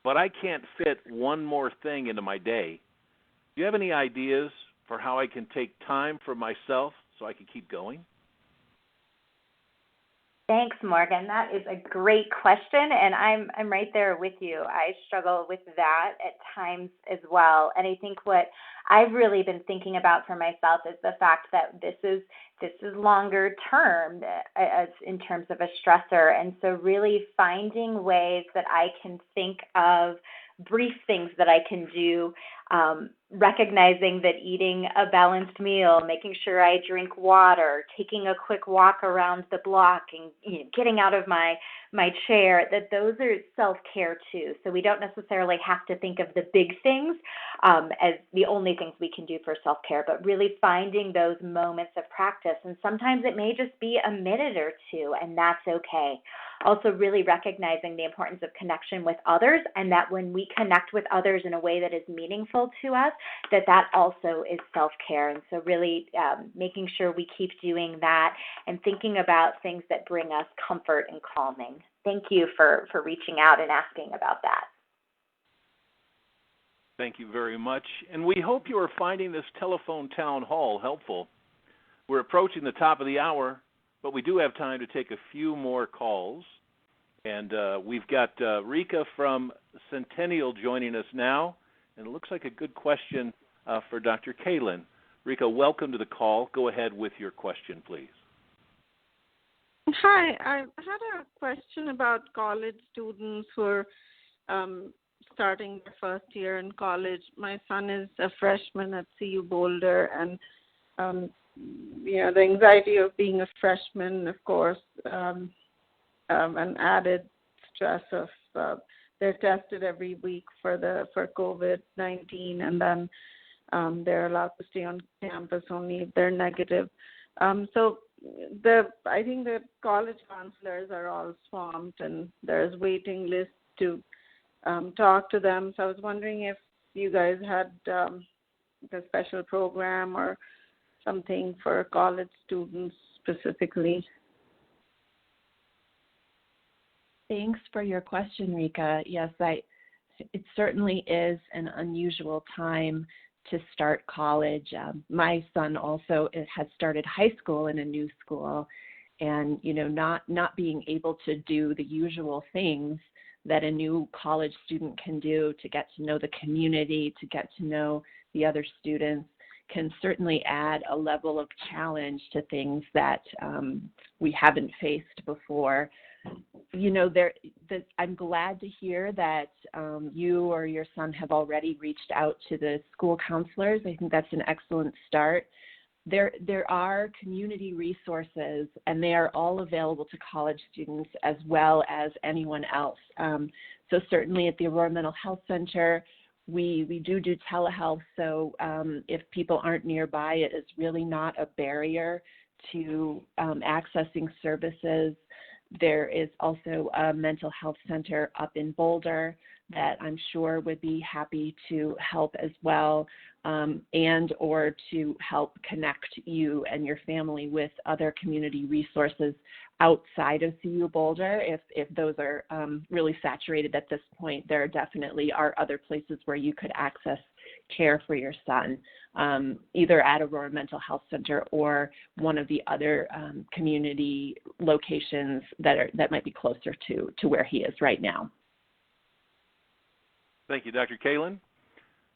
but I can't fit one more thing into my day. Do you have any ideas for how I can take time for myself so I can keep going? Thanks, Morgan. That is a great question, and I'm right there with you. I struggle with that at times as well. And I think what I've really been thinking about for myself is the fact that this is longer term as in terms of a stressor. And so really finding ways that I can think of brief things that I can do, recognizing that eating a balanced meal, making sure I drink water, taking a quick walk around the block, and getting out of my chair, that those are self-care too. So we don't necessarily have to think of the big things as the only things we can do for self-care, but really finding those moments of practice. And sometimes it may just be a minute or two, and that's okay. Also really recognizing the importance of connection with others, and that when we connect with others in a way that is meaningful to us, that also is self-care. And so really making sure we keep doing that and thinking about things that bring us comfort and calming. Thank you for reaching out and asking about that. Thank you very much. And we hope you are finding this telephone town hall helpful. We're approaching the top of the hour, but we do have time to take a few more calls. And we've got Rika from Centennial joining us now. And it looks like a good question for Dr. Kalin. Rika, welcome to the call. Go ahead with your question, please. Hi, I had a question about college students who are starting their first year in college. My son is a freshman at CU Boulder, and the anxiety of being a freshman, of course, an added stress of they're tested every week for COVID-19, and then they're allowed to stay on campus only if they're negative. So I think the college counselors are all swamped, and there's waiting lists to talk to them. So I was wondering if you guys had a special program or something for college students specifically. Thanks for your question, Rika. Yes, it certainly is an unusual time to start college. My son also has started high school in a new school, and not being able to do the usual things that a new college student can do to get to know the community, to get to know the other students, can certainly add a level of challenge to things that we haven't faced before. I'm glad to hear that you or your son have already reached out to the school counselors. I think that's an excellent start. There are community resources, and they are all available to college students as well as anyone else. So certainly at the Aurora Mental Health Center, we do telehealth, so if people aren't nearby, it is really not a barrier to accessing services. There is also a mental health center up in Boulder that I'm sure would be happy to help as well, and or to help connect you and your family with other community resources outside of CU Boulder. If those are really saturated at this point, there definitely are other places where you could access care for your son, either at Aurora Mental Health Center or one of the other community locations that might be closer to where he is right now. Thank you, Dr. Kalin.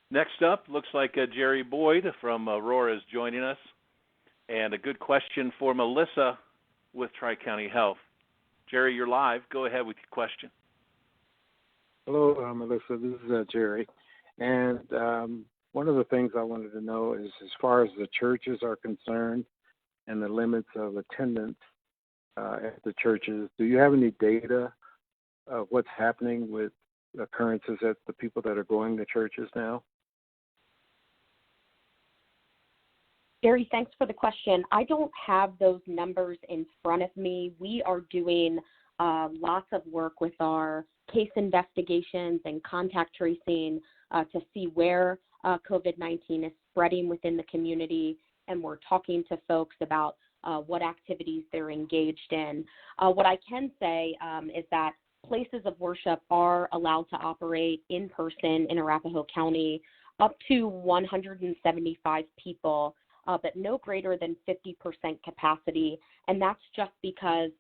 Next up, looks like Jerry Boyd from Aurora is joining us. And a good question for Melissa with Tri-County Health. Jerry, you're live. Go ahead with your question. Hello, Melissa. This is Jerry. And one of the things I wanted to know is, as far as the churches are concerned and the limits of attendance at the churches, do you have any data of what's happening with occurrences at the people that are going to churches now? Gary, thanks for the question. I don't have those numbers in front of me. We are doing lots of work with our case investigations and contact tracing to see where COVID-19 is spreading within the community, and we're talking to folks about what activities they're engaged in. What I can say is that places of worship are allowed to operate in person in Arapahoe County up to 175 people, but no greater than 50% capacity, and that's just because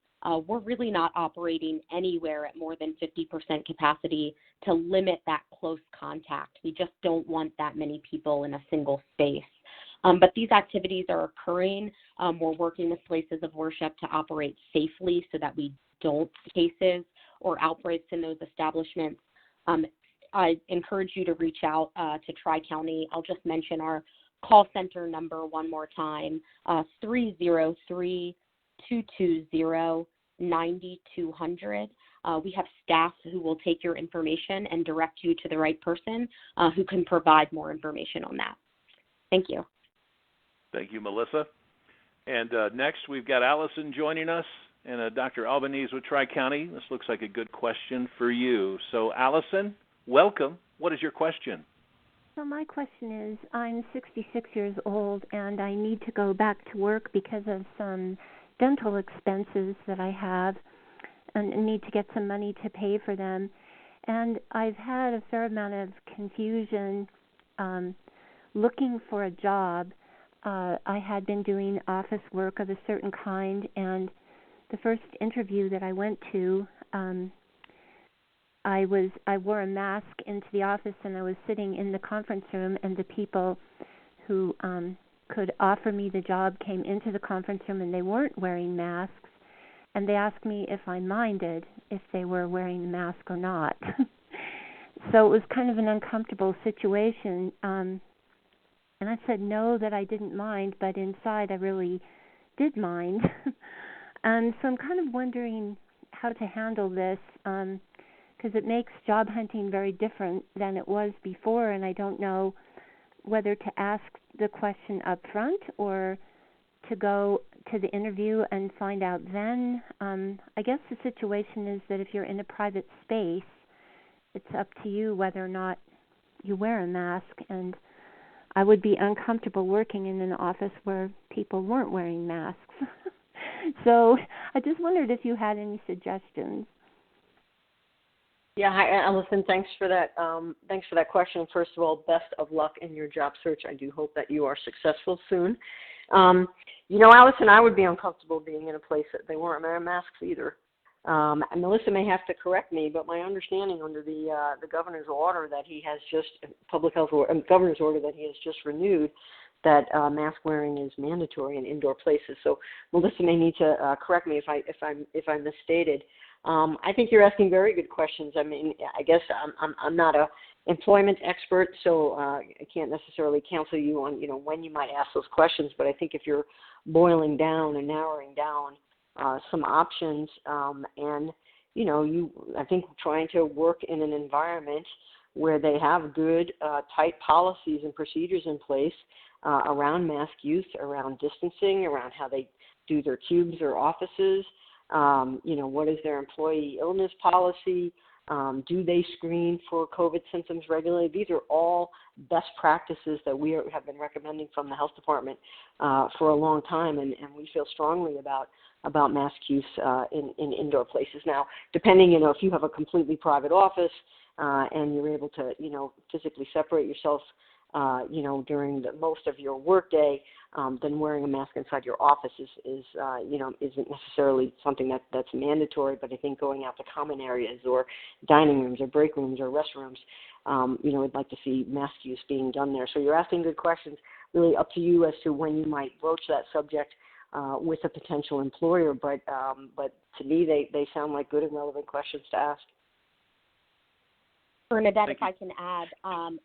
we're really not operating anywhere at more than 50% capacity to limit that close contact. We just don't want that many people in a single space. But these activities are occurring. We're working with places of worship to operate safely so that we don't see cases or outbreaks in those establishments. I encourage you to reach out to Tri-County. I'll just mention our call center number one more time, 303-220-9200. We have staff who will take your information and direct you to the right person who can provide more information on that. Thank you. Thank you, Melissa. And next, we've got Allison joining us, and Dr. Albanese with Tri-County. This looks like a good question for you. So, Allison, welcome. What is your question? So my question is, I'm 66 years old, and I need to go back to work because of some dental expenses that I have and need to get some money to pay for them. And I've had a fair amount of confusion looking for a job. I had been doing office work of a certain kind, and the first interview that I went to, I wore a mask into the office, and I was sitting in the conference room, and the people who could offer me the job came into the conference room, and they weren't wearing masks, and they asked me if I minded if they were wearing a mask or not. So it was kind of an uncomfortable situation. And I said no, that I didn't mind, but inside I really did mind. And so I'm kind of wondering how to handle this, because it makes job hunting very different than it was before, and I don't know whether to ask the question up front or to go to the interview and find out then. I guess the situation is that if you're in a private space, it's up to you whether or not you wear a mask, and I would be uncomfortable working in an office where people weren't wearing masks. So I just wondered if you had any suggestions. Yeah, hi, Allison. Thanks for that. Thanks for that question. First of all, best of luck in your job search. I do hope that you are successful soon. You know, Allison, I would be uncomfortable being in a place that they weren't wearing masks either. And Melissa may have to correct me, but my understanding under the governor's order that he has just governor's order that he has just renewed, that mask wearing is mandatory in indoor places. So Melissa may need to correct me if I misstated. I think you're asking very good questions. I mean, I guess I'm not a employment expert, so I can't necessarily counsel you on when you might ask those questions. But I think if you're boiling down and narrowing down some options, and I think trying to work in an environment where they have good, tight policies and procedures in place around mask use, around distancing, around how they do their cubes or offices. What is their employee illness policy? Do they screen for COVID symptoms regularly? These are all best practices that we have been recommending from the health department for a long time, and we feel strongly about mask use in indoor places. Now, depending, if you have a completely private office and you're able to, physically separate yourself, during most of your workday, then wearing a mask inside your office isn't necessarily something that's mandatory. But I think going out to common areas or dining rooms or break rooms or restrooms, we'd like to see mask use being done there. So you're asking good questions. Really up to you as to when you might broach that subject with a potential employer. But to me, they sound like good and relevant questions to ask. Bernadette, if I can add,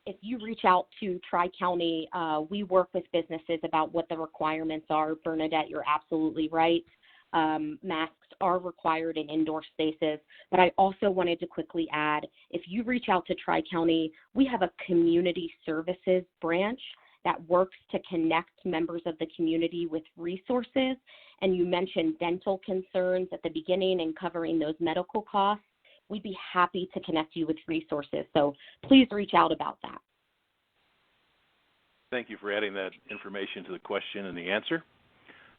if you reach out to Tri-County, we work with businesses about what the requirements are. Bernadette, you're absolutely right. Masks are required in indoor spaces, but I also wanted to quickly add, if you reach out to Tri-County, we have a community services branch, that works to connect members of the community with resources. And you mentioned dental concerns at the beginning and covering those medical costs. We'd be happy to connect you with resources. So please reach out about that. Thank you for adding that information to the question and the answer.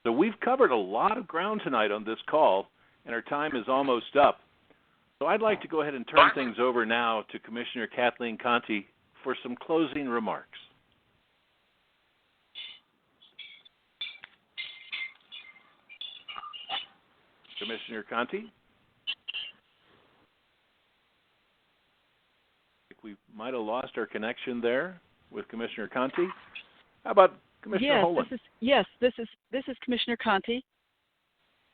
So we've covered a lot of ground tonight on this call, and our time is almost up. So I'd like to go ahead and turn things over now to Commissioner Kathleen Conti for some closing remarks. Commissioner Conti? I think we might have lost our connection there with Commissioner Conti. How about Commissioner Holland? This is Commissioner Conti.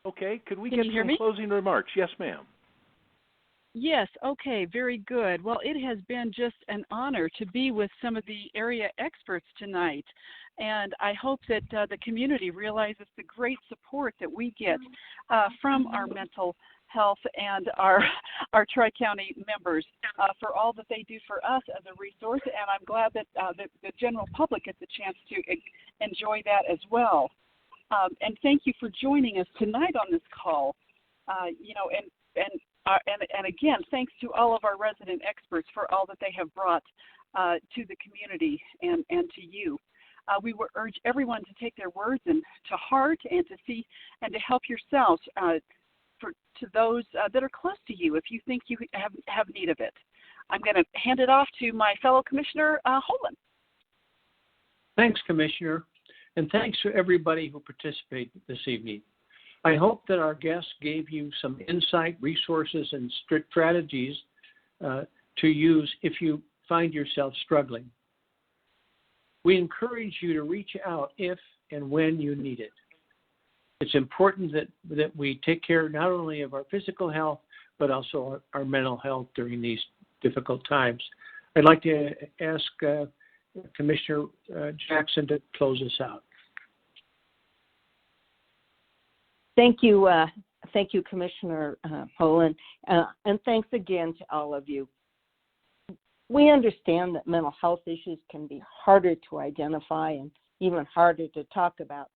Okay, could we Can get you hear some me? closing remarks? Yes, ma'am. Yes, okay, very good. Well, it has been just an honor to be with some of the area experts tonight. And I hope that the community realizes the great support that we get from our mental health and our Tri-County members for all that they do for us as a resource. And I'm glad that the general public gets a chance to enjoy that as well. And thank you for joining us tonight on this call. And again, thanks to all of our resident experts for all that they have brought to the community and to you. We would urge everyone to take their words to heart and to see and to help yourselves to those that are close to you if you think you have need of it. I'm going to hand it off to my fellow Commissioner Holland. Thanks, Commissioner, and thanks to everybody who participated this evening. I hope that our guests gave you some insight, resources, and strategies to use if you find yourself struggling. We encourage you to reach out if and when you need it. It's important that we take care not only of our physical health, but also our mental health during these difficult times. I'd like to ask Commissioner Jackson to close us out. Thank you, Commissioner Poland, and thanks again to all of you. We understand that mental health issues can be harder to identify and even harder to talk about,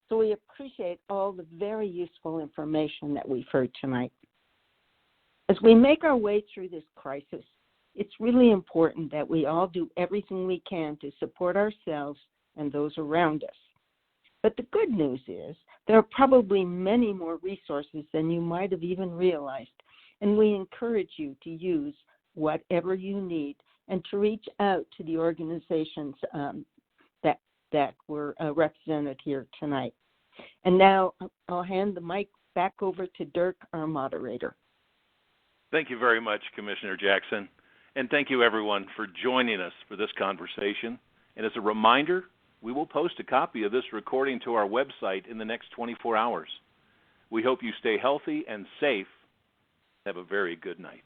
so we appreciate all the very useful information that we've heard tonight. As we make our way through this crisis, it's really important that we all do everything we can to support ourselves and those around us. But the good news is there are probably many more resources than you might have even realized, and we encourage you to use whatever you need and to reach out to the organizations that were represented here tonight. And now I'll hand the mic back over to Dirk, our moderator. Thank you very much, Commissioner Jackson. And thank you, everyone, for joining us for this conversation. And as a reminder, we will post a copy of this recording to our website in the next 24 hours. We hope you stay healthy and safe. Have a very good night.